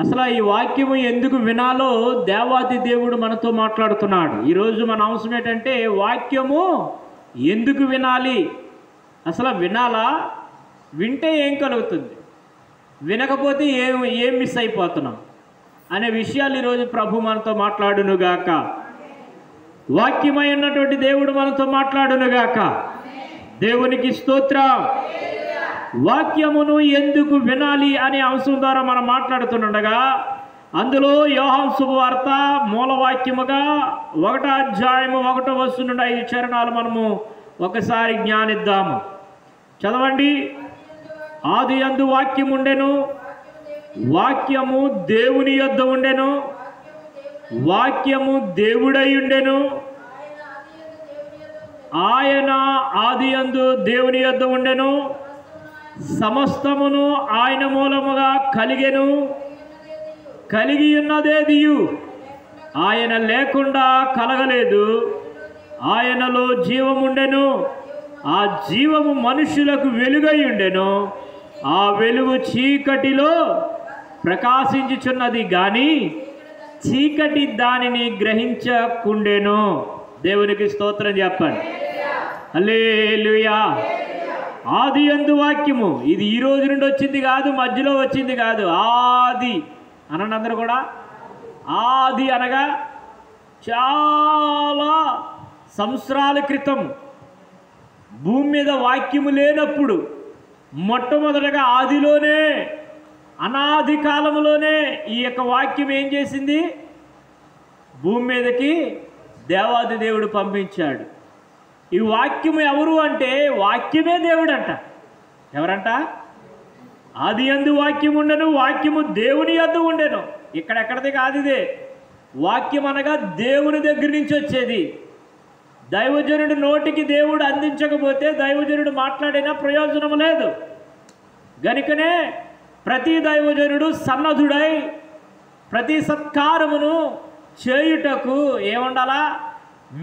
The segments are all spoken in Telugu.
అసలు ఈ వాక్యము ఎందుకు వినాలో దేవాది దేవుడు మనతో మాట్లాడుతున్నాడు. ఈరోజు మన అవసరం ఏంటంటే వాక్యము ఎందుకు వినాలి, అసలు వినాలా, వింటే ఏం కలుగుతుంది, వినకపోతే ఏం మిస్ అయిపోతున్నాం అనే విషయాలు ఈరోజు ప్రభు మనతో మాట్లాడునుగాక. వాక్యమై ఉన్నటువంటి దేవుడు మనతో మాట్లాడునుగాక. దేవునికి స్తోత్రం. వాక్యమును ఎందుకు వినాలి అనే అంశం ద్వారా మనం మాట్లాడుతుండగా అందులో యోహాను శుభవార్త మూలవాక్యముగా 1వ అధ్యాయము 1వ వచనం నుండి 5 చరణాలు మనము ఒకసారి జ్ఞానిద్దాము. చదవండి. ఆదియందు వాక్యము ఉండెను, వాక్యము దేవుని యొద్ద ఉండెను, వాక్యము దేవుడై ఉండెను, ఆయన ఆదియందు దేవుని యొద్ద ఉండెను, సమస్తమును ఆయన మూలముగా కలిగెను, కలిగి ఉన్నదేదియు ఆయన లేకుండా కలగలేదు. ఆయనలో జీవముండెను, ఆ జీవము మనుషులకు వెలుగై ఉండెను, ఆ వెలుగు చీకటిలో ప్రకాశించుచున్నది గాని చీకటి దానిని గ్రహించకుండెను. దేవునికి స్తోత్రం చెప్పండి. హల్లెలూయా. ఆది యందు వాక్యము, ఇది ఈ రోజు నుండి వచ్చింది కాదు, మధ్యలో వచ్చింది కాదు. ఆది అనండి అందరూ కూడా. ఆది అనగా చాలా సంవత్సరాల క్రితం భూమి మీద వాక్యము లేనప్పుడు మొట్టమొదటగా ఆదిలోనే, అనాది కాలంలోనే ఈ యొక్క వాక్యం ఏం చేసింది, భూమి మీదకి దేవాది దేవుడు పంపించాడు. ఈ వాక్యము ఎవరు అంటే వాక్యమే దేవుడు అంట. ఎవరంట? ఆది యందు వాక్యం ఉండెను, వాక్యము దేవుని యొద్ద ఉండెను. ఇక్కడెక్కడిది కాదు ఇదే. వాక్యం అనగా దేవుని దగ్గర నుంచి వచ్చేది. దైవజనుడి నోటికి దేవుడు అందించకపోతే దైవజనుడు మాట్లాడినా ప్రయోజనం లేదు. గనుకనే ప్రతి దైవజనుడు సన్నద్ధుడై ప్రతి సత్కారమును చేయుటకు ఏముండాలా,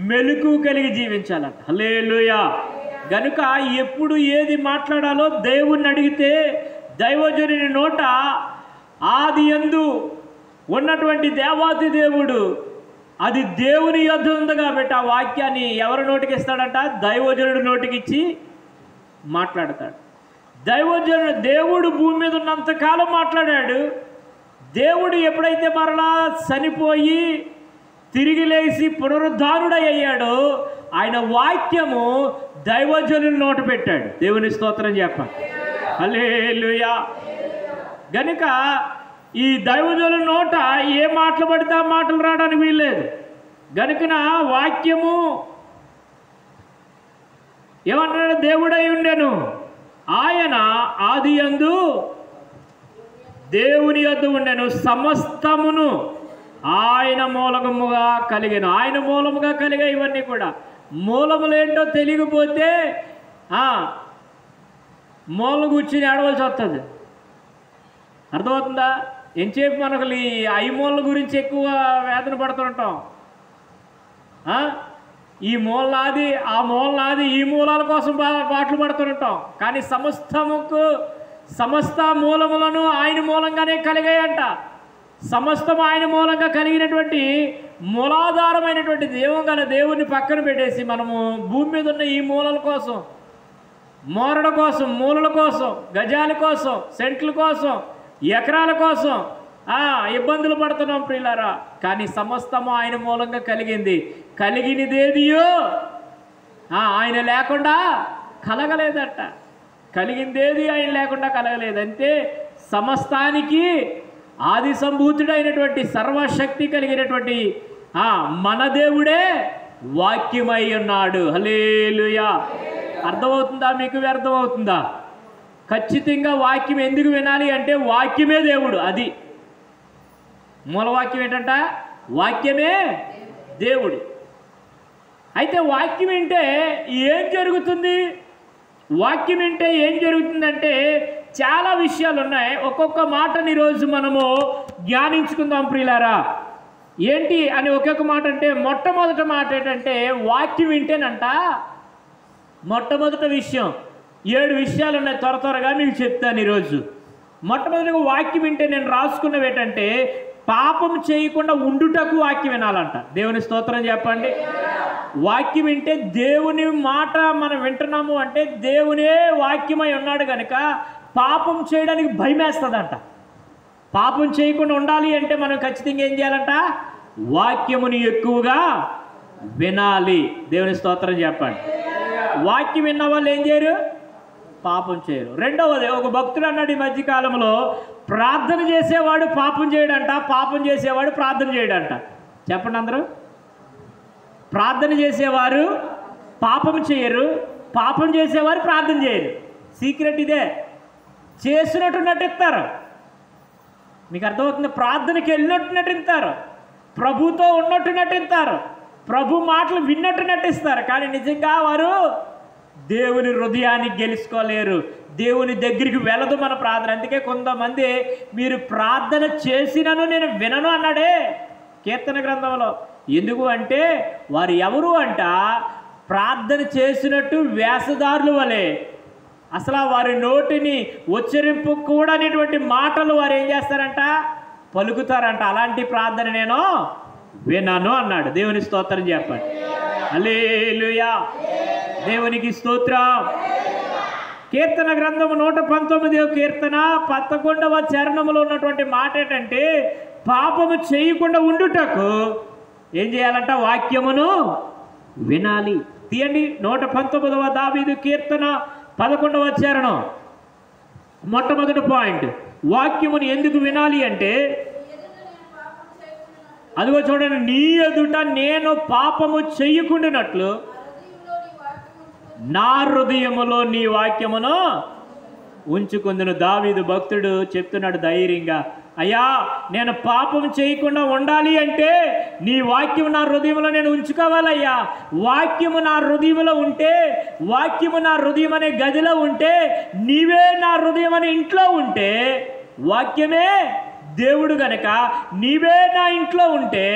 మెలుకు కలిగి జీవించాలంట. హల్లెలూయా. గనుక ఎప్పుడు ఏది మాట్లాడాలో దేవుణ్ణి అడిగితే దైవజనుని నోట ఆది యందు ఉన్నటువంటి దేవాది దేవుడు, అది దేవుని యొద్ద ఉంది కాబట్టి ఆ వాక్యాన్ని ఎవరి నోటికి ఇస్తాడంట, దైవజనుడి నోటికి ఇచ్చి మాట్లాడతాడు. దేవుడు భూమి మీద ఉన్నంతకాలం మాట్లాడాడు. దేవుడు ఎప్పుడైతే మరలా చనిపోయి తిరిగి లేచి పునరుద్ధానుడై అయ్యాడో ఆయన వాక్యము దైవజనుని నోట పెట్టాడు. దేవుని స్తోత్రం చెప్పండి. హల్లెలూయా. గనుక ఈ దైవజనుని నోట ఏ మాటలు పడితే ఆ మాటలు రావడానికి వీల్లేదు. గనుకన వాక్యము ఏమన్నాడు, దేవుడై ఉండెను, ఆయన ఆది యందు దేవుని యొద్ద ఉండెను, సమస్తమును ఆయన మూలముగా కలిగెను. ఆయన మూలముగా కలిగే ఇవన్నీ కూడా మూలములేంటో తెలియకపోతే మూల కూర్చుని ఏడవలసి వస్తుంది. అర్థమవుతుందా? ఎంతసేపు మనకు ఈ మూల గురించి ఎక్కువ వేదన పడుతుంటాం. ఈ మూల నాది, ఆ మూల నాది, ఈ మూలాల కోసం పాటలు పడుతుంటాం. కానీ సమస్త మూలములను ఆయన మూలంగానే కలిగాయంట. సమస్తం ఆయన మూలంగా కలిగినటువంటి మూలాధారమైనటువంటి దేవుని పక్కన పెట్టేసి మనము భూమి మీద ఉన్న ఈ మూలల కోసం, మోరడ కోసం, మూలల కోసం, గజాల కోసం, సెంట్ల కోసం, ఎకరాల కోసం ఇబ్బందులు పడుతున్నాం ప్రియులారా. కానీ సమస్తము ఆయన మూలంగా కలిగింది. కలిగినదేదియో ఆయన లేకుండా కలగలేదట. కలిగిందేది ఆయన లేకుండా కలగలేదంటే సమస్తానికి ఆది సంభూతుడైనటువంటి సర్వశక్తి కలిగినటువంటి మన దేవుడే వాక్యమై ఉన్నాడు. హల్లెలూయా. అర్థమవుతుందా? మీకు అర్థమవుతుందా? ఖచ్చితంగా వాక్యం ఎందుకు వినాలి అంటే వాక్యమే దేవుడు. అది మూలవాక్యం ఏంటంట, వాక్యమే దేవుడు. అయితే వాక్యం వింటే ఏం జరుగుతుంది? వాక్యం వింటే ఏం జరుగుతుందంటే చాలా విషయాలు ఉన్నాయి. ఒక్కొక్క మాటని ఈరోజు మనము జ్ఞానించుకుందాం ప్రియులారా. ఏంటి అని ఒక్కొక్క మాట అంటే, మొట్టమొదటి మాట ఏంటంటే వాక్యం వింటేనంట మొట్టమొదటి విషయం 7 విషయాలు ఉన్నాయి. త్వరగా మీకు చెప్తాను ఈరోజు. మొట్టమొదటిగా వాక్యం వింటే నేను రాసుకున్నవి ఏంటంటే పాపం చేయకుండా ఉండుటకు వాక్యం వినాలంట. దేవుని స్తోత్రం చెప్పండి. వాక్యం వింటే దేవుని మాట మనం వింటున్నాము అంటే దేవునే వాక్యమై ఉన్నాడు కనుక పాపం చేయడానికి భయం వేస్తుందంట. పాపం చేయకుండా ఉండాలి అంటే మనం ఖచ్చితంగా ఏం చేయాలంట? వాక్యముని ఎక్కువగా వినాలి. దేవుని స్తోత్రం చెప్పండి. వాక్యం విన్న వాళ్ళు ఏం చేయరు? పాపం చేయరు. రెండవది, ఒక భక్తుడు అన్నాడు ఈ మధ్యకాలంలో, ప్రార్థన చేసేవాడు పాపం చేయడంట, పాపం చేసేవాడు ప్రార్థన చేయడంట. చెప్పండి అందరూ. ప్రార్థన చేసేవారు పాపం చేయరు, పాపం చేసేవారు ప్రార్థన చేయరు. సీక్రెట్ ఇదే. చేసినట్టు నటిస్తారు. మీకు అర్థమవుతుంది? ప్రార్థనకి వెళ్ళినట్టు నటిస్తారు, ప్రభుతో ఉన్నట్టు నటిస్తారు, ప్రభు మాటలు విన్నట్టు నటిస్తారు. కానీ నిజంగా వారు దేవుని హృదయాన్ని గెలుచుకోలేరు. దేవుని దగ్గరికి వెళ్ళదు మన ప్రార్థన. అందుకే కొంతమంది మీరు ప్రార్థన చేసినను నేను వినను అన్నాడే కీర్తన గ్రంథంలో. ఎందుకు అంటే వారు ఎవరు అంట? ప్రార్థన చేసినట్టు వేషధారులు వలె, అసలు వారి నోటిని ఉచ్చరింపు కూడనటువంటి మాటలు వారు ఏం చేస్తారంట? పలుకుతారంట. అలాంటి ప్రార్థన నేను వినను అన్నాడు. దేవుని స్తోత్రం చెప్పండి. హల్లెలూయా, దేవునికి స్తోత్రం. కీర్తన గ్రంథము 119వ కీర్తన 11వ చరణములో ఉన్నటువంటి మాట ఏంటంటే పాపము చేయకుండా ఉండుటకు ఏం చేయాలంట? వాక్యమును వినాలి. తీయండి 119వ దావీదు కీర్తన 11వ చరణం. మొట్టమొదటి పాయింట్, వాక్యమును ఎందుకు వినాలి అంటే, అదిగో చూడండి, నీ ఎదుట నేను పాపము చెయ్యకుండానట్లు నా హృదయములో నీ వాక్యమును ఉంచుకుందును. దావీదు భక్తుడు చెప్తున్నాడు ధైర్యంగా, అయ్యా నేను పాపం చేయకుండా ఉండాలి అంటే నీ వాక్యం నా హృదయంలో నేను ఉంచుకోవాలయ్యా. వాక్యము నా హృదయంలో ఉంటే, వాక్యము నా హృదయం అనే గదిలో ఉంటే, నీవే నా హృదయం అనే ఇంట్లో ఉంటే, వాక్యమే దేవుడు గనక నీవే నా ఇంట్లో ఉంటే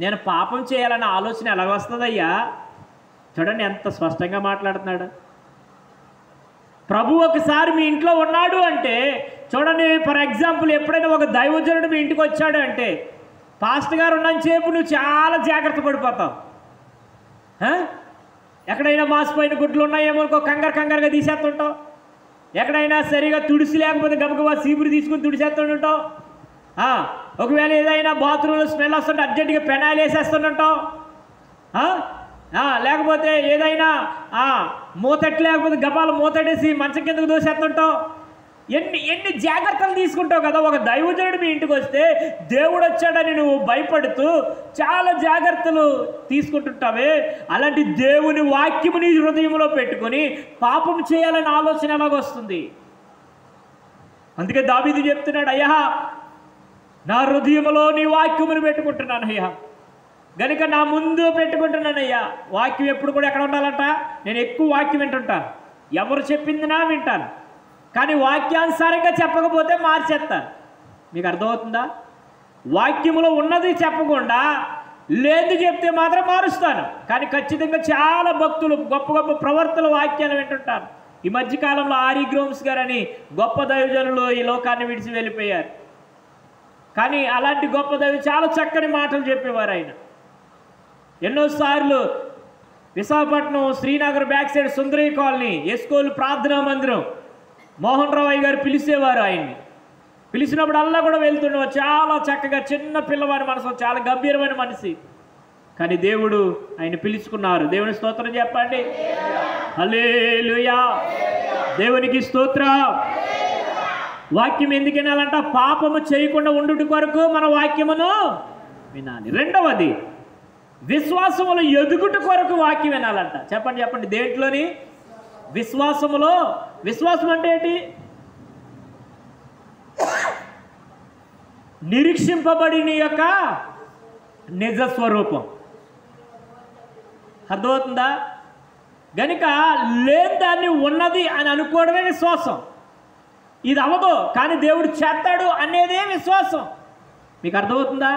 నేను పాపం చేయాలన్న ఆలోచన ఎలా వస్తుందయ్యా? చూడండి ఎంత స్పష్టంగా మాట్లాడుతున్నాడు. ప్రభు ఒకసారి మీ ఇంట్లో ఉన్నాడు అంటే, చూడండి, ఫర్ ఎగ్జాంపుల్ ఎప్పుడైనా ఒక దైవజనుడు మీ ఇంటికి వచ్చాడు అంటే, పాస్టర్ గారు ఉన్నంతసేపు నువ్వు చాలా జాగ్రత్త పడిపోతావు. ఎక్కడైనా మాసిపోయిన గుడ్లు ఉన్నాయేమో కంగారుగా తీసేస్తుంటావు. ఎక్కడైనా సరిగా తుడిసి లేకపోతే గబగబా సీపురు తీసుకుని తుడిసేస్తుంటావు. ఒకవేళ ఏదైనా బాత్రూంలో స్మెల్ వస్తుంటే అర్జెంటుగా పెనాయిల్ వేసేస్తుంటావు. లేకపోతే ఏదైనా మూతట్టు లేకపోతే గబాలు మూతట్టేసి మంచం కిందకు దోసేస్తుంటావు. ఎన్ని జాగ్రత్తలు తీసుకుంటావు కదా. ఒక దైవజనుడు మీ ఇంటికి వస్తే దేవుడు వచ్చాడని నువ్వు భయపడుతూ చాలా జాగ్రత్తలు తీసుకుంటుంటావే. అలాంటి దేవుని వాక్యముని హృదయంలో పెట్టుకొని పాపం చేయాలని ఆలోచన ఎలాగొస్తుంది? అందుకే దావీదు చెప్తున్నాడు, అయ్యా నా హృదయంలో నీ వాక్యమును పెట్టుకుంటున్నాను అయ్యా, గనుక నా ముందు పెట్టుకుంటున్నానయ్యా. వాక్యం ఎప్పుడు కూడా ఎక్కడ ఉండాలంట? నేను ఎక్కువ వాక్యం వింటుంటాను, ఎవరు చెప్పింది నా వింటాను, కానీ వాక్యానుసారంగా చెప్పకపోతే మార్చేస్తాను. మీకు అర్థమవుతుందా? వాక్యములో ఉన్నది చెప్పకుండా లేదు చెప్తే మాత్రం మారుస్తాను. కానీ ఖచ్చితంగా చాలా భక్తులు గొప్ప గొప్ప ప్రవర్తన వాక్యాలు వింటుంటారు. ఈ మధ్యకాలంలో ఆరి గ్రోమ్స్ గారు అని గొప్ప దైవజనులు ఈ లోకాన్ని విడిచి వెళ్ళిపోయారు. కానీ అలాంటి గొప్ప దైవ చాలా చక్కని మాటలు చెప్పేవారు ఆయన. ఎన్నోసార్లు Visakhapatnam Srinagar back side Sundari colony ఎస్కోలు ప్రార్థనా మందిరం మోహన్ రావు గారు పిలిచేవారు. ఆయన్ని పిలిచినప్పుడల్లా కూడా వెళ్తుండేవారు. చాలా చక్కగా, చిన్న పిల్లవాడి మనసు, చాలా గంభీరమైన మనిషి. కానీ దేవుడు ఆయన పిలుచుకున్నారు. దేవుని స్తోత్రం చెప్పండి. హల్లెలూయా, దేవునికి స్తోత్రం. వాక్యం ఎందుకు వినాలంట? పాపము చేయకుండా ఉండుట కొరకు మన వాక్యమును వినాలి. రెండవది, విశ్వాసములో ఎదుగుట కొరకు వాక్యం వినాలంట. చెప్పండి దేంట్లోని? విశ్వాసములో. విశ్వాసం అంటే ఏంటి? నిరీక్షింపబడిన యొక్క నిజస్వరూపం. అర్థమవుతుందా? గనుక లేని దాన్ని ఉన్నది అని అనుకోవడమే విశ్వాసం. ఇది అవ్వదు కానీ దేవుడు చేస్తాడు అనేదే విశ్వాసం. మీకు అర్థమవుతుందా?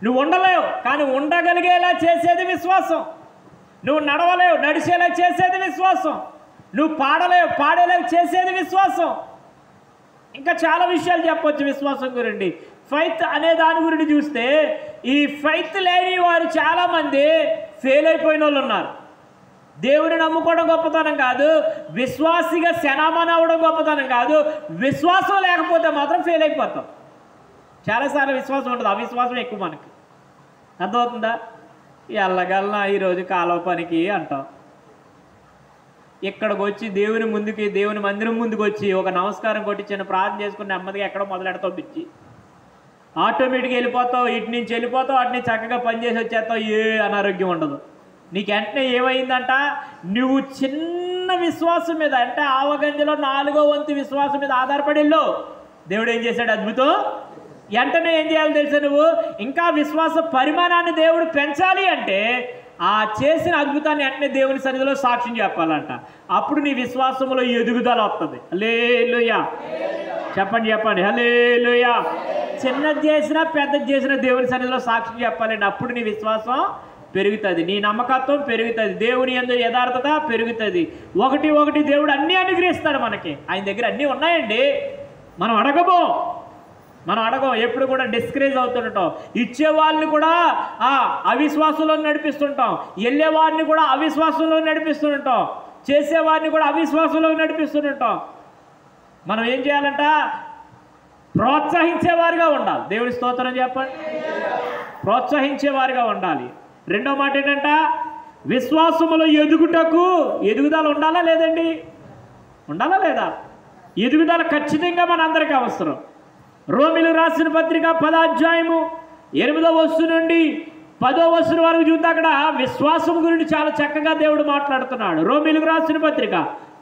నువ్వు ఉండలేవు కానీ ఉండగలిగేలా చేసేది విశ్వాసం. నువ్వు నడవలేవు నడిచేలా చేసేది విశ్వాసం. నువ్వు పాడలేవు పాడేలా చేసేది విశ్వాసం. ఇంకా చాలా విషయాలు చెప్పొచ్చు విశ్వాసం గురించి. ఫైత్ అనే దాని గురించి చూస్తే ఈ ఫైత్ లేని వారు చాలామంది ఫెయిల్ అయిపోయిన వాళ్ళు ఉన్నారు. దేవుని నమ్ముకోవడం గొప్పతనం కాదు, విశ్వాసిగా శనామని అవ్వడం గొప్పతనం కాదు, విశ్వాసం లేకపోతే మాత్రం ఫెయిల్ అయిపోతాం. చాలాసార్లు విశ్వాసం ఉంటుంది, అవిశ్వాసం ఎక్కువ మనకి. అర్థమవుతుందా? ఎల్లగలనా ఈరోజు కాలువ పనికి అంటాం. ఇక్కడికి వచ్చి దేవుని మందిరం ముందుకు వచ్చి ఒక నమస్కారం కొట్టి చిన్న ప్రార్థన చేసుకుని నెమ్మదిగా ఎక్కడో మొదలెడతావు పిచ్చి. ఆటోమేటిక్గా వెళ్ళిపోతావు, ఇటు నుంచి వెళ్ళిపోతావు, అటు నుంచి చక్కగా పనిచేసి వచ్చేస్తావు. ఏ అనారోగ్యం ఉండదు నీకు. వెంటనే ఏమైందంట, నువ్వు చిన్న విశ్వాసం మీద, అంటే ఆవగంజలో 4వ వంతు విశ్వాసం మీద ఆధారపడిల్లో దేవుడు ఏం చేశాడు? అద్భుతం. వెంటనే ఏం చేయాలో తెలుసా? నువ్వు ఇంకా విశ్వాస పరిమాణాన్ని దేవుడు పెంచాలి అంటే ఆ చేసిన అద్భుతాన్ని వెంటనే దేవుని సన్నిధిలో సాక్ష్యం చెప్పాలంట. అప్పుడు నీ విశ్వాసంలో ఎదుగుదల వస్తుంది. హల్లెలూయా చెప్పండి, చెప్పండి హల్లెలూయా. చిన్నది చేసినా పెద్దది చేసినా దేవుని సన్నిధిలో సాక్ష్యం చెప్పాలండి. అప్పుడు నీ విశ్వాసం పెరుగుతుంది, నీ నమ్మకత్వం పెరుగుతుంది, దేవుని యందు యథార్థత పెరుగుతుంది. ఒకటి దేవుడు అన్నీ అనుగ్రహిస్తాడు మనకి. ఆయన దగ్గర అన్నీ ఉన్నాయండి. మనం అడగం, ఎప్పుడు కూడా డిస్కరేజ్ అవుతుంటాం. ఇచ్చేవాళ్ళని కూడా అవిశ్వాసంలో నడిపిస్తుంటాం, వెళ్ళేవారిని కూడా అవిశ్వాసంలో నడిపిస్తుంటాం, చేసేవారిని కూడా అవిశ్వాసంలో నడిపిస్తుంటాం. మనం ఏం చేయాలంట? ప్రోత్సహించేవారుగా ఉండాలి. దేవుని స్తోత్రం చెప్పండి. ప్రోత్సహించేవారుగా ఉండాలి. రెండో మాట ఏంటంట? విశ్వాసములో ఎదుగుదల ఉండాలా లేదండి? ఉండాలా లేదా? ఎదుగుదల ఖచ్చితంగా మనందరికీ అవసరం. రోమీయులకు రాసిన పత్రిక 10వ అధ్యాయము 8వ వచనం నుండి 10వ వచనం వరకు చూద్దాం. అక్కడ విశ్వాసం గురించి చాలా చక్కగా దేవుడు మాట్లాడుతున్నాడు. రోమీయులకు రాసిన పత్రిక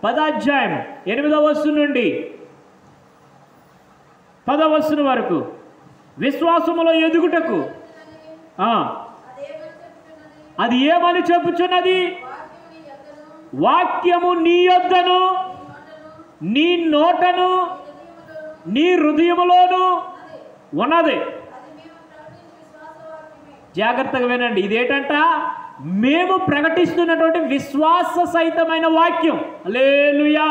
10వ అధ్యాయం 8వ వచనం నుండి 10వ వచనం వరకు విశ్వాసములో ఎదుగుటకు అది ఏమని చెప్పుచున్నది? వాక్యము నీ యొద్దను, నీ నోటను, నీ హృదయములోను ఉన్నది. జాగ్రత్తగా వినండి. ఇదేంటంట? మేము ప్రకటిస్తున్నటువంటి విశ్వాస సహితమైన వాక్యం. హల్లెలూయా.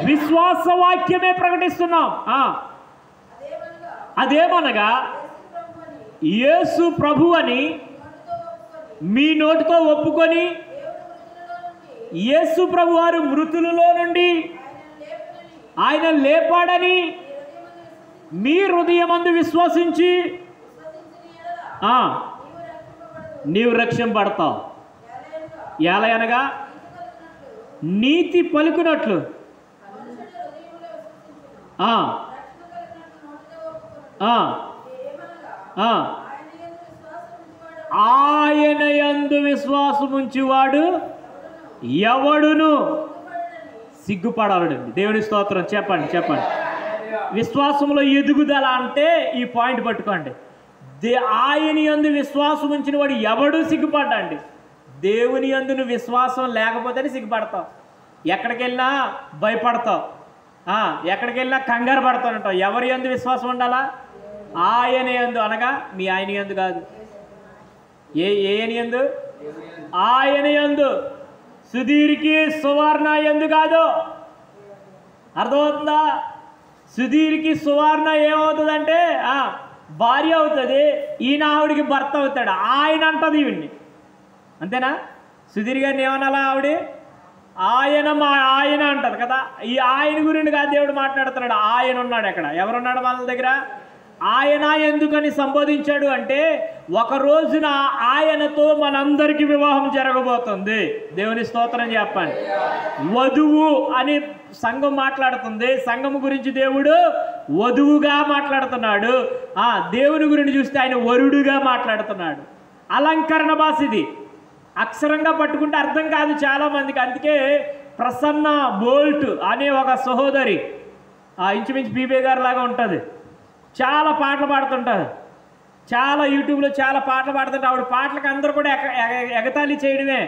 విశ్వాస వాక్యమే ప్రకటిస్తున్నాం. అదేమనగా యేసు ప్రభు అని మీ నోటితో ఒప్పుకొని, యేసు ప్రభు వారు మృతులలో నుండి ఆయన లేపాడని మీ హృదయమందు విశ్వసించి నీవు రక్షింపబడతావు. ఎలాగనగా నీతి పలుకునట్లు ఆయన యందు విశ్వాసముంచువాడు ఎవడును సిగ్గుపడాలండి. దేవుని స్తోత్రం. చెప్పండి. విశ్వాసంలో ఎదుగుదల అంటే ఈ పాయింట్ పట్టుకోండి. ఆయన యందు విశ్వాసం ఉంచిన వాడు ఎవడు సిగ్గుపడ్డండి. దేవుని యందు నువ్వు విశ్వాసం లేకపోతేనే సిగ్గుపడతావు. ఎక్కడికి వెళ్ళినా భయపడతావు, ఎక్కడికి వెళ్ళినా కంగారు పడతానంటావు. ఎవరి యందు విశ్వాసం ఉండాలా? ఆయన యందు, అనగా మీ ఆయన యందు కాదు. ఆయన యందు? ఆయన యందు. సుధీర్కి సువర్ణ యందు కాదు. అర్థమవుతుందా? సుధీర్కి సువర్ణ ఏమవుతుందంటే భార్య అవుతుంది, ఈయన ఆవిడికి భర్త అవుతాడు. ఆయన అంటది ఈవిడ్ని, అంతేనా? సుధీర్ గారిని ఏమనాలా? ఆవిడ ఆయన అంటది కదా. ఈ ఆయన గురించి కాదు దేవుడు మాట్లాడుతున్నాడు. ఆయన ఉన్నాడు. ఎక్కడ? ఎవరున్నాడు మన దగ్గర? ఆయన ఎందుకని సంబోధించాడు అంటే, ఒక రోజున ఆయనతో మనందరికీ వివాహం జరగబోతుంది. దేవుని స్తోత్రం చెప్పండి. వధువు అని సంఘం మాట్లాడుతుంది. సంఘం గురించి దేవుడు వధువుగా మాట్లాడుతున్నాడు. దేవుని గురించి చూస్తే ఆయన వరుడుగా మాట్లాడుతున్నాడు. అలంకరణ భాష ఇది. అక్షరంగా పట్టుకుంటే అర్థం కాదు చాలామందికి. అందుకే ప్రసన్న బోల్ట్ అనే ఒక సహోదరి, ఇంచుమించు బీబీ గారు లాగా ఉంటుంది, చాలా పాటలు పాడుతుంటారు. చాలా యూట్యూబ్లో చాలా పాటలు పాడుతుంటే ఆవిడ పాటలకు అందరూ కూడా ఎగతాళి చేయడమే.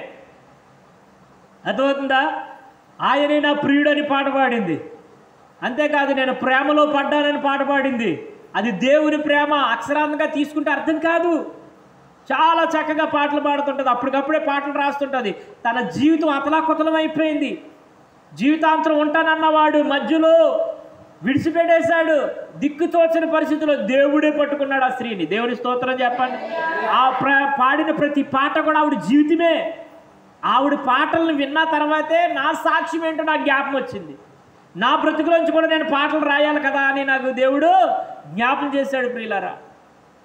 అర్థమవుతుందా? ఆయనే నా ప్రియుడని పాట పాడింది. అంతేకాదు నేను ప్రేమలో పడ్డానని పాట పాడింది. అది దేవుని ప్రేమ. అక్షరాంతంగా తీసుకుంటే అర్థం కాదు. చాలా చక్కగా పాటలు పాడుతుంటుంది. అప్పటికప్పుడే పాటలు రాస్తుంటుంది. తన జీవితం అతలాకుతలం అయిపోయింది. జీవితాంతరం ఉంటానన్నవాడు మధ్యలో విడిచిపెట్టేశాడు. దిక్కు తోచని పరిస్థితిలో దేవుడే పట్టుకున్నాడు ఆ స్త్రీని. దేవుని స్తోత్రం చెప్పండి. ఆ పాడిన ప్రతి పాట కూడా ఆవిడ జీవితమే. ఆవిడ పాటలను విన్న తర్వాతే నా సాక్ష్యం ఏంటో నాకు జ్ఞాపకం వచ్చింది. నా బ్రతుకులోంచి కూడా నేను పాటలు రాయాలి కదా అని నాకు దేవుడు జ్ఞాపకం చేశాడు. ప్రియులారా,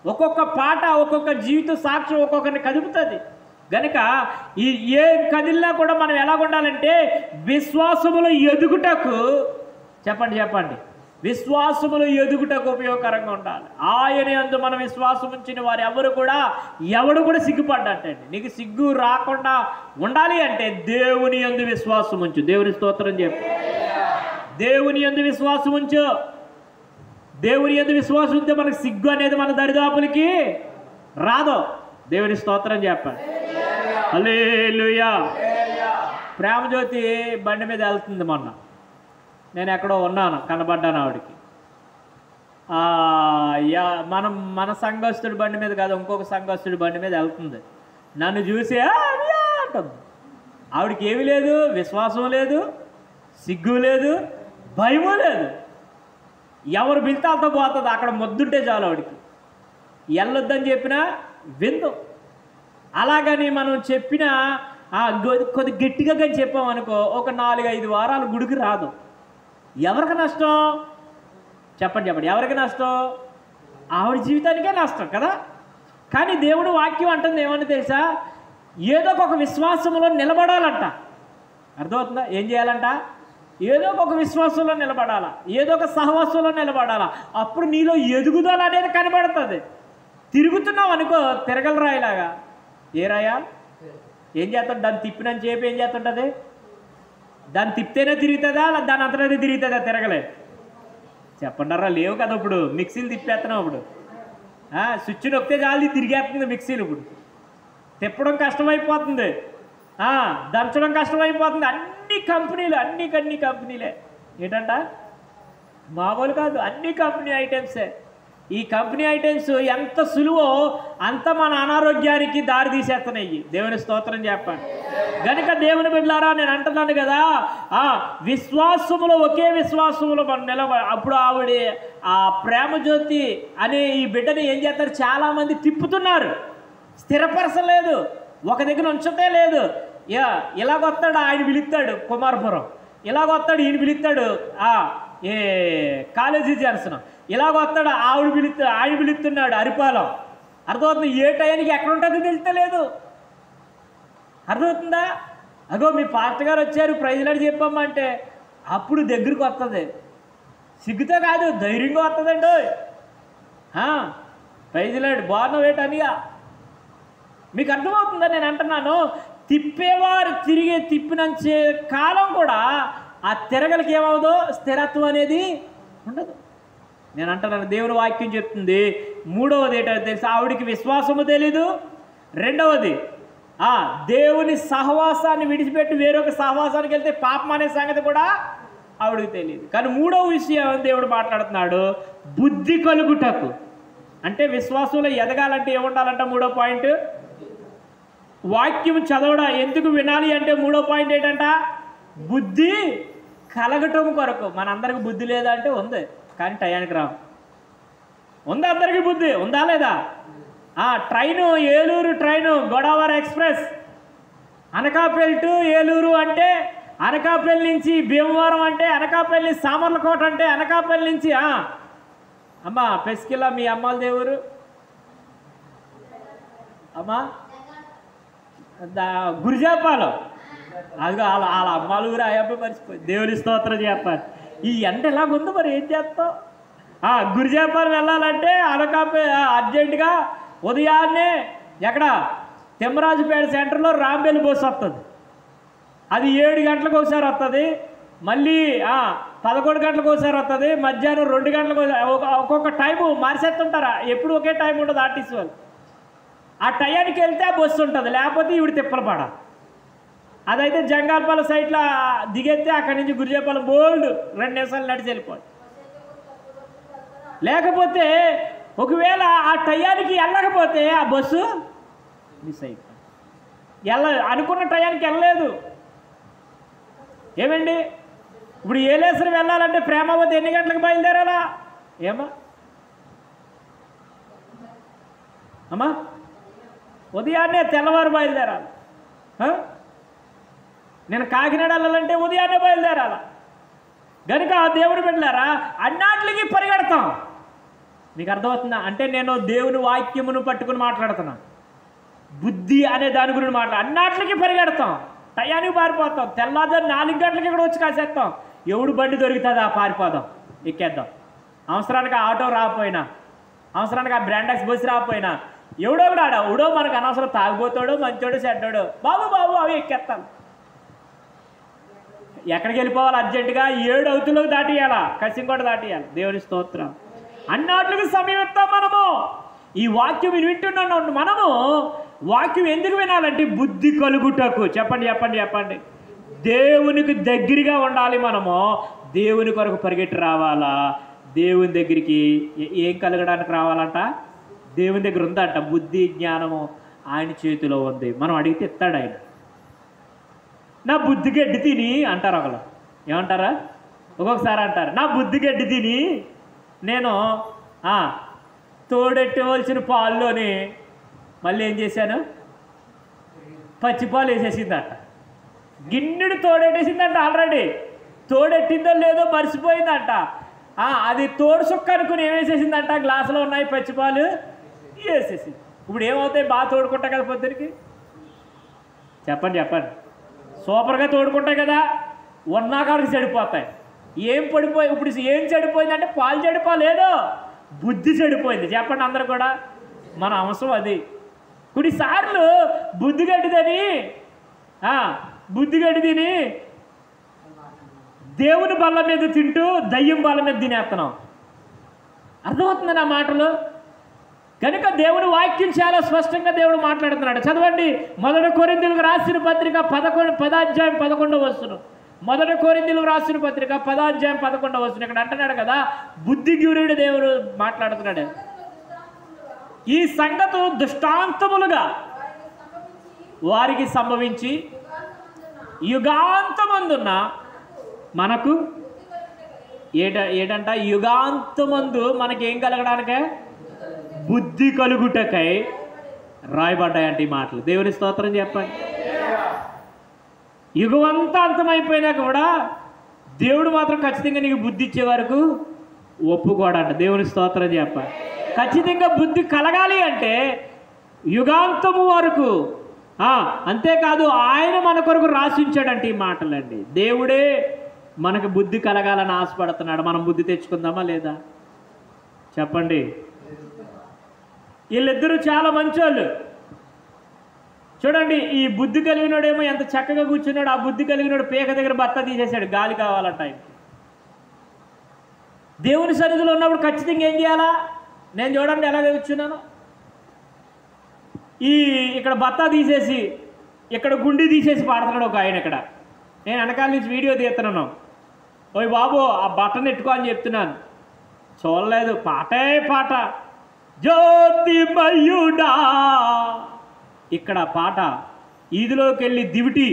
ఒక్కొక్క పాట ఒక్కొక్క జీవిత సాక్ష్యం ఒక్కొక్కరిని కదుపుతుంది. గనుక ఈ ఏ కదిలినా కూడా మనం ఎలా ఉండాలంటే విశ్వాసములో ఎదుగుటకు, చెప్పండి, విశ్వాసములో ఎదుగుటకు ఉపయోగకరంగా ఉండాలి. ఆయన యందు మనం విశ్వాసం ఉంచిన వారు ఎవడు కూడా సిగ్గుపడ్డట్టండి. నీకు సిగ్గు రాకుండా ఉండాలి అంటే దేవుని యందు విశ్వాసం ఉంచు. దేవుని స్తోత్రం చెప్పు. దేవుని యందు విశ్వాసం ఉంచు. దేవుని యందు విశ్వాసం ఉంటే మనకు సిగ్గు అనేది మన దరిదాపులకి రాదు. దేవుని స్తోత్రం చెప్పండి. హల్లెలూయా. ప్రేమజ్యోతి బండి మీద వెళ్తుంది. మొన్న నేను ఎక్కడో ఉన్నాను, కనబడ్డాను ఆవిడకి. మన సంఘస్థుడి బండి మీద కాదు, ఇంకొక సంఘస్థుడి బండి మీద వెళ్తుంది. నన్ను చూసి అంటుంది. ఆవిడకి ఏమీ లేదు, విశ్వాసం లేదు, సిగ్గు లేదు, భయము లేదు. ఎవరు బిల్తాలతో పోతుంది. అక్కడ మొద్దుంటే చాలు ఆవిడికి. వెళ్ళొద్దని చెప్పినా విందు. అలాగని మనం చెప్పిన కొద్ది గట్టిగా కానీ చెప్పామనుకో, ఒక 4-5 వారాలు గుడికి రాదు. ఎవరికి నష్టం? చెప్పండి, ఎవరికి నష్టం? ఆవిడ జీవితానికే నష్టం కదా. కానీ దేవుడు వాక్యం అంటుంది ఏమని తెలుసా? ఏదో ఒక విశ్వాసంలో నిలబడాలంట. అర్థమవుతుందా? ఏం చేయాలంట? ఏదో ఒక విశ్వాసంలో నిలబడాలా, ఏదో ఒక సహవాసంలో నిలబడాలా. అప్పుడు నీలో ఎదుగుదల అనేది కనబడుతుంది. తిరుగుతున్నావు అనుకో, తిరగల రాయిలాగా. ఏ రాయా ఏం చేస్తాడు? దాన్ని తిప్పినని చెప్పి ఏం చేస్తుంటుంది? దాన్ని తిప్పితేనే తిరుగుతుందా, దాని అంతనే తిరుగుతుందా? తిరగలే. చెప్పండారా? లేవు కదా. ఇప్పుడు మిక్సీలు తిప్పేస్తున్నావు. ఇప్పుడు స్విచ్ నొక్కితే చాలు తిరిగేస్తుంది మిక్సీలు. ఇప్పుడు తిప్పడం కష్టమైపోతుంది, దంచడం కష్టమైపోతుంది. అన్ని కంపెనీలే ఏంటంట, మామూలు కాదు. అన్ని కంపెనీ ఐటమ్సే. ఈ కంపెనీ ఐటమ్స్ ఎంత సులువో అంత మన అనారోగ్యానికి దారి తీసేస్తున్నాయి. దేవుని స్తోత్రం చెప్పండి. గనుక దేవుని బిడ్డలారా, నేను అంటున్నాను కదా, విశ్వాసములో ఒకే విశ్వాసములో మనం అప్పుడు ఆవిడ ఆ ప్రేమజ్యోతి అనే ఈ బిడ్డని ఏం చేస్తారు? చాలామంది తిప్పుతున్నారు, స్థిరపరచలేదు, ఒక దగ్గర ఉంచతే లేదు. ఇలాగొస్తాడు ఆయన పిలుస్తాడు కుమారపురం, ఇలాగొస్తాడు ఈయన పిలుస్తాడు కాలేజీ జర్సనం, ఇలాగొస్తాడు ఆయన పిలుస్తున్నాడు అరిపాలెం. అర్థమవుతుంది? ఏ టైంకి ఎక్కడ ఉంటుందో తెలుస్తలేదు. అర్థమవుతుందా? అగో మీ పాస్టర్ గారు వచ్చారు, ప్రైజ్లాడు చెప్పామంటే అప్పుడు దగ్గరికి వస్తుంది. సిగ్గుతో కాదు, ధైర్యంగా వస్తుందండి. ప్రైజ్లాడు బాగున్నావు ఏంటనిగా. మీకు అర్థమవుతుందా నేను అంటున్నాను? తిప్పేవారు తిప్పినంచే కాలం కూడా ఆ తిరగలకి ఏమవుదో స్థిరత్వం అనేది ఉండదు. నేను అంటున్నాను, దేవుని వాక్యం చెప్తుంది. మూడవది ఏంటంటే తెలుసా? ఆవిడికి విశ్వాసము తెలీదు. రెండవది, దేవుని సహవాసాన్ని విడిచిపెట్టి వేరొక సహవాసానికి వెళ్తే పాపం అనే సంగతి కూడా ఆవిడికి తెలియదు. కానీ మూడవ విషయం దేవుడు మాట్లాడుతున్నాడు, బుద్ధి కలుగుటకు. అంటే విశ్వాసంలో ఎదగాలంటే ఏముండాలంట? మూడో పాయింట్, వాక్యం చదవడం. ఎందుకు వినాలి అంటే మూడో పాయింట్ ఏంటంట? బుద్ధి కలగటం కొరకు. మనందరికి బుద్ధి లేదా అంటే ఉంది, కానీ టయానికి రావు. ఉంది, అందరికీ బుద్ధి ఉందా లేదా? Train, Eluru train, Godavari express, Anakapalli to Eluru అంటే, అనకాపల్లి నుంచి భీమవరం అంటే, అనకాపల్లి సామర్లకోట అంటే, అనకాపల్లి నుంచి అమ్మ పెస్కిల్లా మీ అమ్మాల దేవురు అమ్మా గురిజాపాలం, అది వాళ్ళ అమ్మాలు ఊరు అయ్యప్ప మర్చిపోయి. దేవుని స్తోత్రం చెప్పాలి. ఈ ఎండ ఎలాగుందో మరి ఏం చేస్తాం? గురిజాపాలం వెళ్ళాలంటే అర్జెంటుగా ఉదయాన్నే ఎక్కడ తిమ్మరాజుపేట సెంటర్లో రాంబేలు బస్సు వస్తుంది. అది 7 గంటలకు ఒకసారి వస్తుంది, మళ్ళీ 11 గంటలకు ఒకసారి వస్తుంది, మధ్యాహ్నం 2 గంటలకు ఒక్కొక్క టైము మార్చేస్తుంటారా. ఎప్పుడు ఒకే టైం ఉండదు ఆర్టీసీ వాళ్ళు. ఆ టయానికి వెళ్తే ఆ బస్సు ఉంటుంది, లేకపోతే ఈవిడ తిప్పలు పడ. అదైతే జంగాలపాలెం సైట్లో దిగెత్తే అక్కడి నుంచి గురిజాపాలెం బోల్డ్ 2 నిమిషాలు నడిచి వెళ్ళిపోవాలి. లేకపోతే ఒకవేళ ఆ టయానికి వెళ్ళకపోతే ఆ బస్సు మిస్ అయిపోయింది. అనుకున్న టయానికి వెళ్ళలేదు. ఏమండి? ఇప్పుడు ఏలేశ్వరం వెళ్ళాలంటే ప్రేమావతి ఎన్ని గంటలకు బయలుదేరాలా? ఏమా అమ్మా? ఉదయాన్నే తెల్లవారు బయలుదేరాలి. నేను కాకినాడ వెళ్ళాలంటే ఉదయాన్నే బయలుదేరాల. కనుక దేవుడు బిడ్డలారా అన్నిటికి పరిగెడతాం. మీకు అర్థమవుతుందా? అంటే నేను దేవుని వాక్యమును పట్టుకుని మాట్లాడుతున్నా. బుద్ధి అనే దాని గురించి అన్నిటికి పరిగెడతాం, టయానికి పారిపోతాం. తెల్లారుజాము 4 గంటలకి ఇక్కడ వచ్చి కాసేస్తాం. ఎవడు బండి దొరుకుతుందా పారిపోదాం, ఎక్కేద్దాం. అవసరానికి ఆటో రాకపోయినా, అవసరానికి ఆ బ్రాండెక్స్ బస్సు రాకపోయినా ఎవడో కూడా ఎవడో మనకు అనవసరం తాగిపోతాడో మంచోడు చెడ్డాడో బాబు బాబు అవి ఎక్కేస్తాం. ఎక్కడికి వెళ్ళిపోవాలి? అర్జెంటుగా 7 అవతులకు దాటియాలా, కసింకోట దాటియాలి. దేవుని స్తోత్రం. అన్నిటికి సమయం ఇస్తాం మనము. ఈ వాక్యం వింటున్నాం. మనము వాక్యం ఎందుకు వినాలంటే బుద్ధి కలుగుటకు. చెప్పండి చెప్పండి చెప్పండి. దేవునికి దగ్గరగా ఉండాలి. మనము దేవుని కొరకు పరిగెట్టి రావాలా. దేవుని దగ్గరికి ఏం కలగడానికి రావాలంట? దేవుని దగ్గర ఉందంట బుద్ధి జ్ఞానము ఆయన చేతిలో ఉంది. మనం అడిగితే ఇస్తాడు ఆయన. నా బుద్ధి గడ్డి తిని అంటారు ఒకరు. ఏమంటారా? ఒక్కొక్కసారి అంటారు నా బుద్ధి గడ్డి తిని నేను తోడెట్టవలసిన పాల్లోని మళ్ళీ ఏం చేశాను? పచ్చిపాలు వేసేసిందంట. గిన్నెడు తోడెట్టేసిందంట. ఆల్రెడీ తోడెట్టిందో లేదో మర్చిపోయిందంట. అది తోడు సుక్క అనుకుని ఏమేసేసిందంట? గ్లాసులో ఉన్నాయి పచ్చిపాలు వేసేసి. ఇప్పుడు ఏమవుతాయి? బాగా తోడుకుంటాయి కదా పొద్దురికి. చెప్పండి చెప్పండి. సూపర్గా తోడుకుంటాయి కదా. ఉన్నాకాడికి చెడిపోతాయి. ఏం పడిపోయి ఇప్పుడు ఏం చెడిపోయిందంటే పాలు చెడిపోలేదో, బుద్ధి చెడిపోయింది. చెప్పండి అందరూ కూడా. మన అవసరం అది. కొన్నిసార్లు బుద్ధిగడ్డిదని దేవుని బల్ల మీద తింటూ దయ్యం బల్ల మీద తినేస్తున్నాం. అర్థమవుతుంది నా మాటలు? కనుక దేవుని వాక్యం చాలా స్పష్టంగా దేవుడు మాట్లాడుతున్నాడు. చదవండి. 1 కొరింథీయులకు రాసిన పత్రిక 10వ అధ్యాయం 11వ వచనం. 1 కొరింథీయులకు రాసిన పత్రిక 10వ అధ్యాయం 11వ వచనం. ఇక్కడ అంటున్నాడు కదా, బుద్ధిగూరుడు దేవుడు మాట్లాడుతున్నాడు. ఈ సంగతులు దృష్టాంతములుగా వారికి సంభవించి యుగాంతమందున్న మనకు ఏటంట? యుగాంతమందు మనకేం కలగడానికే? బుద్ధి కలుగుటకై రాయబడ్డాయంట ఈ మాటలు. దేవుని స్తోత్రం చెప్పండి. యుగమంతా అంతమైపోయినా కూడా దేవుడు మాత్రం ఖచ్చితంగా నీకు బుద్ధి ఇచ్చే వరకు ఒప్పుకోడంట. దేవుని స్తోత్రం చెప్పండి. ఖచ్చితంగా బుద్ధి కలగాలి అంటే యుగాంతము వరకు. అంతేకాదు ఆయన మన కొరకు రాసించాడంటే ఈ మాటలండి. దేవుడే మనకు బుద్ధి కలగాలని ఆశపడుతున్నాడు. మనం బుద్ధి తెచ్చుకుందామా లేదా? చెప్పండి. వీళ్ళిద్దరూ చాలా మంచోళ్ళు. చూడండి, ఈ బుద్ధి కలిగినోడేమో ఎంత చక్కగా కూర్చున్నాడు. ఆ బుద్ధి కలిగినోడు పేక దగ్గర బత్త తీసేశాడు. గాలి కావాలంట ఆయన. దేవుని సన్నిధిలో ఉన్నప్పుడు ఖచ్చితంగా ఏం చేయాలా? నేను చూడండి ఎలా కూర్చున్నాను. ఇక్కడ బత్త తీసేసి ఇక్కడ గుండి తీసేసి పాడుతున్నాడు ఒక ఆయన. ఇక్కడ నేను వెనకాల నుంచి వీడియో తీస్తున్నాను. ఓయ్ బాబు ఆ బట్టను ఎట్టుకో అని చెప్తున్నాను. చూడలేదు. పాటే పాట. జ్యోతిమయుడా ఇక్కడ పాట. ఈదిలోకి వెళ్ళి దివిటి.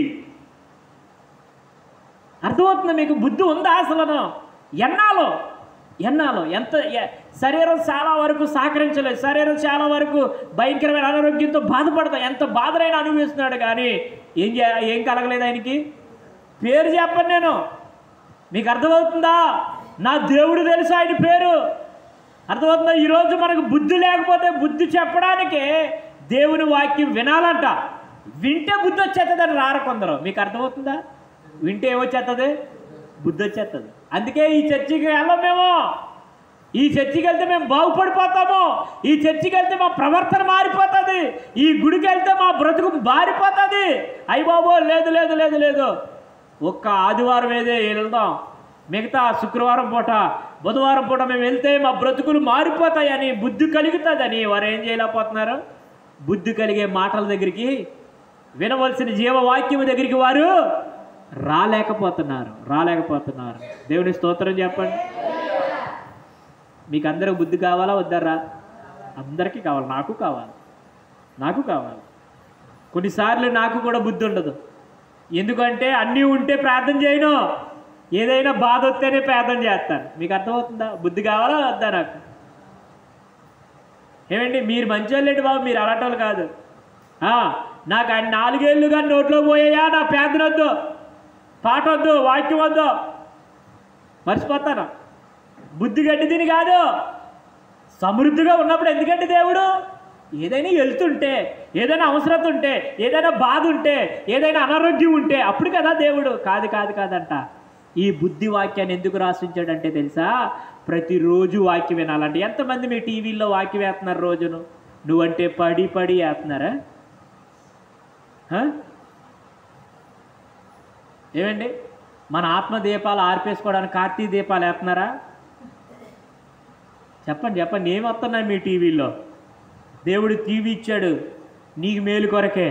అర్థమవుతుంది మీకు? బుద్ధి ఉందా అసలు? ఎన్నాలో ఎంత శరీరం చాలా వరకు సహకరించలేదు. శరీరం చాలా వరకు భయంకరమైన అనారోగ్యంతో బాధపడతాం. ఎంత బాధనైనా అనుభవిస్తున్నాడు. కానీ ఏం కలగలేదు ఆయనకి. పేరు చెప్పను నేను. మీకు అర్థమవుతుందా? నా దేవుడు తెలుసు ఆయన పేరు. అర్థమవుతుందా? ఈరోజు మనకు బుద్ధి లేకపోతే బుద్ధి చెప్పడానికే దేవుని వాక్యం వినాలంట. వింటే బుద్ధి వచ్చేస్తుందని రారు కొందరు. మీకు అర్థమవుతుందా? వింటే ఏమొచ్చేస్తుంది? బుద్ధి వచ్చేస్తుంది. అందుకే ఈ చర్చికి వెళ్ళం మేము. ఈ చర్చికి వెళ్తే మేము బాగుపడిపోతాము. ఈ చర్చికి వెళ్తే మా ప్రవర్తన మారిపోతుంది. ఈ గుడికి వెళ్తే మా బ్రతుకు మారిపోతుంది. అయ్య బాబో లేదు లేదు లేదు లేదు. ఒక్క ఆదివారం ఏదే వెళ్దాం. మిగతా శుక్రవారం పూట బుధవారం పూట మేము వెళ్తే మా బ్రతుకులు మారిపోతాయని, బుద్ధి కలుగుతుందని వారు ఏం చేయలేకపోతున్నారు? బుద్ధి కలిగే మాటల దగ్గరికి, వినవలసిన జీవవాక్యం దగ్గరికి వారు రాలేకపోతున్నారు. దేవుని స్తోత్రం చెప్పండి. మీకు అందరికి బుద్ధి కావాలా వద్దరా? అందరికీ కావాలి. నాకు కావాలి. కొన్నిసార్లు నాకు కూడా బుద్ధి ఉండదు. ఎందుకంటే అన్నీ ఉంటే ప్రార్థన చేయను. ఏదైనా బాధ వస్తేనే ప్రార్థన చేస్తారు. మీకు అర్థమవుతుందా? బుద్ధి కావాలా వద్దా నాకు? ఏమండి మీరు మంచోళ్ళండి బాబు, మీరు అలాంటి కాదు. నాకు ఆయన 4 ఏళ్ళు కానీ నోట్లో పోయాయా, నా ప్రార్థన వద్దు, పాట వద్దు, వాక్యం వద్దు, మర్చిపోతాను. బుద్ధి గడ్డిదిని కాదు. సమృద్ధిగా ఉన్నప్పుడు ఎందుకంటే దేవుడు ఏదైనా వెళ్తుంటే, ఏదైనా అవసరత ఉంటే, ఏదైనా బాధ ఉంటే, ఏదైనా అనారోగ్యం ఉంటే అప్పుడు కదా దేవుడు. కాదు కాదు కాదంట. ఈ బుద్ధి వాక్యాన్ని ఎందుకు రాసించాడంటే తెలుసా? ప్రతిరోజు వాక్యం వినాలంటే. ఎంతమంది మీ టీవీల్లో వాక్యం వేస్తున్నారు రోజును? నువ్వంటే పడి పడి వేస్తున్నారా? ఏమండి మన ఆత్మ దీపాలు ఆర్పేసుకోవడానికి కార్తీక దీపాలు వేస్తున్నారా? చెప్పండి చెప్పండి, ఏమి వస్తున్నాయి మీ టీవీలో? దేవుడు టీవీ ఇచ్చాడు నీకు మేలు కొరకే.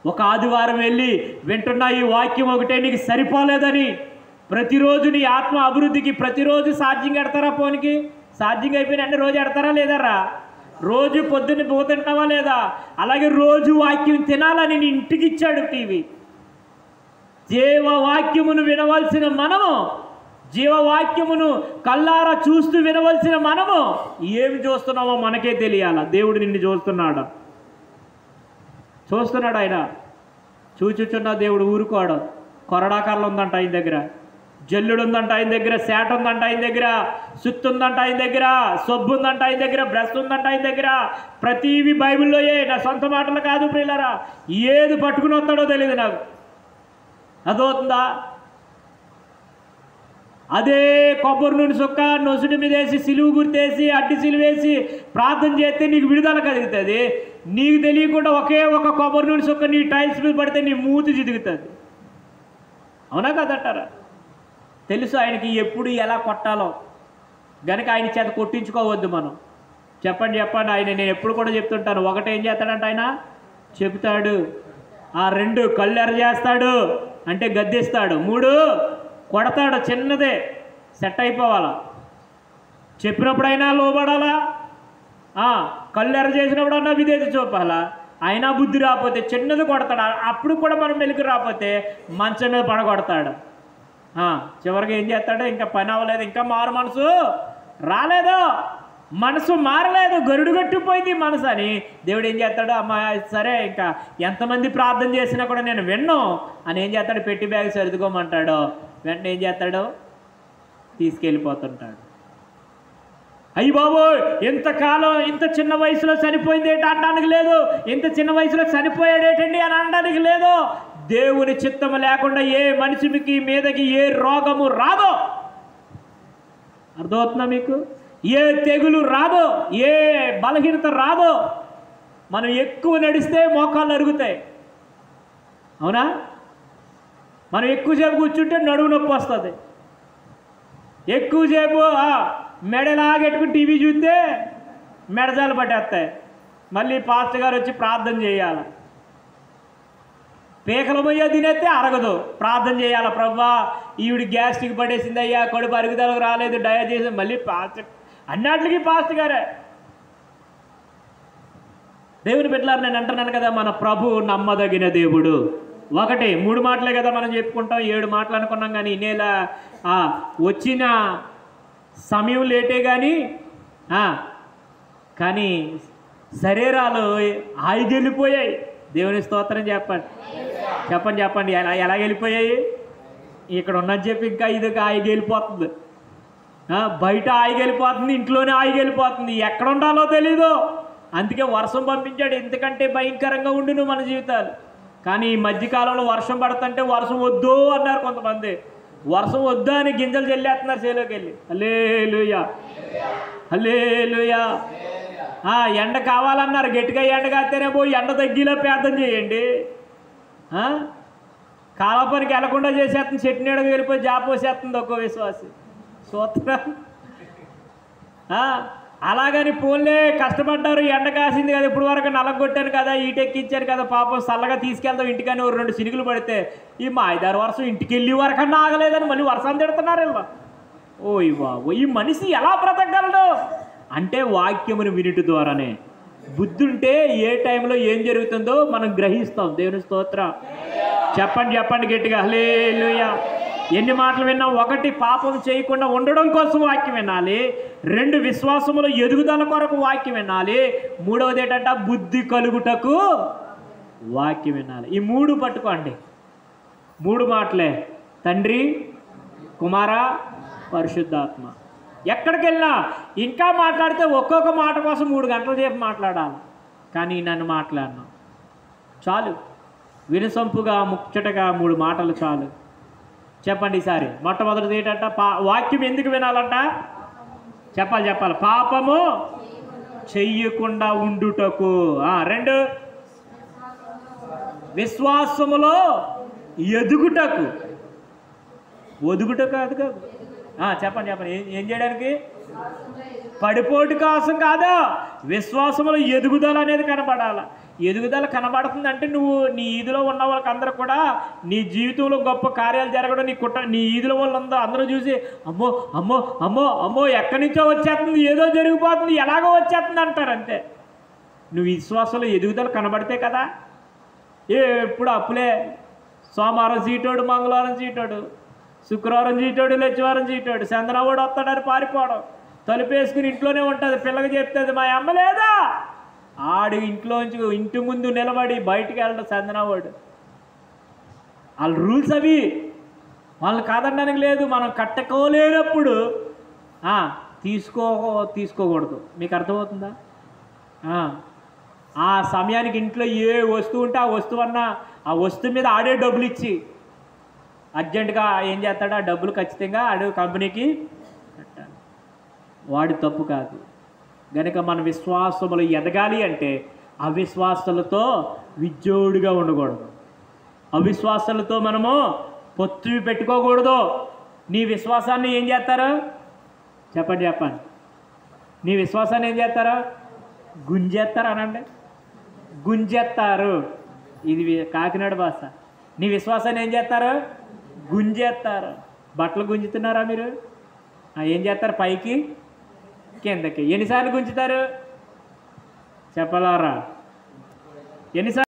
ఒక ఆదివారం వెళ్ళి వింటున్న ఈ వాక్యం ఒకటే నీకు సరిపోలేదని ప్రతిరోజు నీ ఆత్మ అభివృద్ధికి ప్రతిరోజు ఛార్జింగ్ ఎడతారా? ఫోన్కి ఛార్జింగ్ అయిపోయిన అంటే రోజు ఎడతారా లేదరా? రోజు పొద్దున్న పోతుంటావా లేదా? అలాగే రోజు వాక్యం తినాలని నీ ఇంటికి ఇచ్చాడు టీవీ. జీవవాక్యమును వినవలసిన మనము, జీవవాక్యమును కల్లారా చూస్తూ వినవలసిన మనము ఏమి చూస్తున్నామో మనకే తెలియాల. దేవుడు నిన్ను చూస్తున్నాడు. ఆయన చూచుచున్న దేవుడు ఊరుకోవడం. కొరడాకర్లు ఉందంట ఆయన దగ్గర, జల్లుడు ఉందంట ఆయన దగ్గర, సేట ఉందంట ఆయన దగ్గర, సుత్తు ఉందంట ఆయన దగ్గర, సొబ్బు ఉందంట ఆయన దగ్గర, బ్రష్ ఉందంట ఆయన దగ్గర. ప్రతివి బైబిల్లోయే, నా సొంత మాటలు కాదు ప్రియులారా. ఏది పట్టుకుని వస్తాడో తెలియదు నాకు. అదవుతుందా? అదే కొబ్బరి నూనె సుక్క నొసుడి మీద వేసి సిలువు గుర్తేసి అడ్డి సిలువేసి ప్రార్థన చేస్తే నీకు విడుదల కలుగుతుంది. నీకు తెలియకుండా ఒకే ఒక కొబ్బరి నూనె సుక్క నీ టైల్స్ మీద పడితే నీ మూతి చిదుగుతుంది. అవునా కదంటారా? తెలుసు ఆయనకి ఎప్పుడు ఎలా కొట్టాలో, గనుక ఆయన చేత కొట్టించుకోవద్దు మనం. చెప్పండి చెప్పండి. ఆయన నేను ఎప్పుడు కూడా చెప్తుంటాను, ఒకటి ఏం చేస్తాడంటే ఆయన చెప్తాడు, 2 కళ్ళు ఎర్ర చేస్తాడు అంటే గద్దిస్తాడు, 3 కొడతాడు, చిన్నదే సెట్ అయిపోవాలా. చెప్పినప్పుడైనా లోబడాలా, కళ్ళు ఎర్ర చేసినప్పుడన్నా విధేయత చూపాలా. అయినా బుద్ధి రాకపోతే చిన్నది కొడతాడు. అప్పుడు కూడా మనం మెలుగు రాకపోతే మంచం మీద పడగొడతాడు. చివరికి ఏం చేస్తాడు? ఇంకా పని అవ్వలేదు, ఇంకా మారు మనసు రాలేదు, మనసు మారలేదు, గరుడు గట్టిపోయింది మనసు అని దేవుడు ఏం చేస్తాడు? అమ్మా సరే, ఇంకా ఎంతమంది ప్రార్థన చేసినా కూడా నేను విన్ను అని ఏం చేస్తాడు? పెట్టి బ్యాగ్ సర్దుకోమంటాడు. వెంటనే ఏం చేస్తాడు? తీసుకెళ్ళిపోతుంటాడు. అయ్యి బాబు ఇంతకాలం ఇంత చిన్న వయసులో చనిపోయింది ఏంటి అనడానికి లేదు, ఇంత చిన్న వయసులో చనిపోయాడేటండి అని అనడానికి లేదు. దేవుని చిత్తము లేకుండా ఏ మనిషికి మీదకి ఏ రోగము రాదో. అర్థమవుతుందా మీకు? ఏ తెగులు రాదో, ఏ బలహీనత రాదో. మనం ఎక్కువ నడిస్తే మోకాళ్ళు అరుగుతాయి, అవునా? మనం ఎక్కువసేపు కూర్చుంటే నడుము నొప్పి వస్తుంది. ఎక్కువసేపు మెడలాగెట్టుకుని టీవీ చూస్తే మెడజాలు పట్టేస్తాయి. మళ్ళీ పాస్టర్ గారు వచ్చి ప్రార్థన చేయాలి. పీకల పోయో తినేస్తే అరగదు, ప్రార్థన చేయాలి. ప్రభువా ఈవిడి గ్యాస్ట్రిక్ పడేసింది అయ్యా, కడుపు అరుగుదలకు రాలేదు, డయాజెషన్. మళ్ళీ పాస్టర్ అన్నిటికీ పాస్టర్ గారే. దేవుని బిడ్డలారా, నేను అంటున్నాను కదా, మన ప్రభు నమ్మదగిన దేవుడు. 3 మాటలే కదా మనం చెప్పుకుంటాం, 7 మాటలు అనుకున్నాం. కానీ ఇన్నేలా వచ్చిన సమయం లేటే కానీ శరీరాలు ఆయిగెళ్ళిపోయాయి. దేవుని స్తోత్రం చెప్పండి చెప్పండి చెప్పండి. ఎలా వెళ్ళిపోయాయి? ఇక్కడ ఉన్నది చెప్పి ఇంకా ఇది ఆయిగెళ్ళిపోతుంది. బయట ఆయిగెళ్ళిపోతుంది, ఇంట్లోనే ఆయిగెళ్ళిపోతుంది. ఎక్కడ ఉండాలో తెలీదు. అందుకే వర్షం పంపించాడు, ఎందుకంటే భయంకరంగా ఉండును మన జీవితాలు. కానీ ఈ మధ్యకాలంలో వర్షం పడుతుంటే వర్షం వద్దు అన్నారు కొంతమంది. వర్షం వద్దు అని గింజలు చెల్లేస్తున్నారు చేలోకి వెళ్ళి. హల్లెలూయా హల్లెలూయా. ఎండ కావాలన్నారు, గట్టిగా ఎండ కాస్తేనే పోయి ఎండ తగ్గిలో ప్రార్థన చేయండి. కాలపనికి వెళ్లకుండా చేసేస్తుంది, చెట్టు నీడకు వెళ్ళిపోయి జాపోసేస్తుంది ఒక్కో విశ్వాసి. సూత్రం. అలాగని పోన్లే కష్టపడ్డారు, ఎండ కాసింది కదా, ఇప్పుడు వరకు నలగొట్టాను కదా, ఈటెక్కించాను కదా, పాపం చల్లగా తీసుకెళ్తాం ఇంటికని 2 సినుగులు పడితే ఈ మాయదారు వర్షం ఇంటికి వెళ్ళి వరకన్నా ఆగలేదని మళ్ళీ వర్షం తిడుతున్నారు ఇలా. ఓయ్ బాబు, ఈ మనిషి ఎలా బ్రతకగలడు అంటే వాక్యమును వినుట ద్వారానే. బుద్ధి ఉంటే ఏ టైంలో ఏం జరుగుతుందో మనం గ్రహిస్తాం. దేవుని స్తోత్రం చెప్పండి చెప్పండి గట్టిగా హల్లెలూయా. ఎన్ని మాటలు విన్నా? 1 పాపం చేయకుండా ఉండడం కోసం వాక్యం వినాలి, 2 విశ్వాసములో ఎదుగుదల కొరకు వాక్యం వినాలి, 3వది ఏంటంట? బుద్ధి కలుగుటకు వాక్యం వినాలి. ఈ 3 పట్టుకోండి. 3 మాటలే: తండ్రి, కుమార, పరిశుద్ధాత్మ. ఎక్కడికి వెళ్ళినా ఇంకా మాట్లాడితే ఒక్కొక్క మాట కోసం 3 గంటల సేపు మాట్లాడాలి. కానీ నన్ను మాట్లాడినా చాలు, వినసొంపుగా ముచ్చటగా 3 మాటలు చాలు. చెప్పండి ఈసారి. మొట్టమొదటిది ఏంటంట? వాక్యం ఎందుకు వినాలంట? చెప్పాలి. పాపము చెయ్యకుండా ఉండుటకు. 2 విశ్వాసములో ఎదుగుటకు. ఒదుగుటకు అది కాదు. చెప్పండి. ఏం చేయడానికి? పడిపోటు కోసం కాదా, విశ్వాసములో ఎదుగుదల అనేది కనబడాలి. ఎదుగుదల కనబడుతుందంటే నువ్వు నీ ఈదులో ఉన్న వాళ్ళకి అందరూ కూడా నీ జీవితంలో గొప్ప కార్యాలు జరగడం, నీ ఈదులో వాళ్ళందరూ అందరూ చూసి అమ్మో అమ్మో అమ్మో అమ్మో ఎక్కడి నుంచో వచ్చేస్తుంది, ఏదో జరిగిపోతుంది, ఎలాగో వచ్చేస్తుంది అంటారు. అంతే. నువ్వు విశ్వాసంలో ఎదుగుదల కనబడితే కదా. ఎప్పుడు అప్పులే, సోమవారం చీటోడు, మంగళవారం చీటోడు, శుక్రవారం చీటోడు, లచ్చివారం చీటోడు, చంద్రవాడు వస్తాడని పారిపోవడం, తలుపేసుకుని ఇంట్లోనే ఉంటుంది. పిల్లకి చెప్తుంది మా అమ్మ లేదా, ఆడు ఇంట్లోంచి ఇంటి ముందు నిలబడి బయటికి వెళ్ళడం చందనవాడు. వాళ్ళ రూల్స్ అవి, వాళ్ళని కాదనడానికి లేదు. మనం కట్టుకోలేనప్పుడు తీసుకోకూడదు. మీకు అర్థమవుతుందా? ఆ సమయానికి ఇంట్లో ఏ వస్తువు ఉంటే ఆ వస్తువు ఆ వస్తువు మీద ఆడే డబ్బులు ఇచ్చి అర్జెంటుగా ఏం చేస్తాడు? ఆ డబ్బులు ఖచ్చితంగా ఆడు కంపెనీకి కట్టాలి. వాడి తప్పు కాదు. కనుక మన విశ్వాసములు ఎదగాలి అంటే అవిశ్వాసాలతో విజ్జోడుగా ఉండకూడదు. అవిశ్వాసాలతో మనము పొత్తు పెట్టుకోకూడదు. నీ విశ్వాసాన్ని ఏం చేస్తారు? చెప్పండి. నీ విశ్వాసాన్ని ఏం చేస్తారు? గుంజేస్తారు. అనండి, గుంజేస్తారు. ఇది కాకినాడ భాష. నీ విశ్వాసాన్ని ఏం చేస్తారు? గుంజేస్తారు. బట్టలు గుంజుతున్నారా మీరు? ఏం చేస్తారు? పైకి కిందకి. ఎన్నిసార్లు గుంజుతారు? చెప్పలారా? ఎన్నిసార్లు?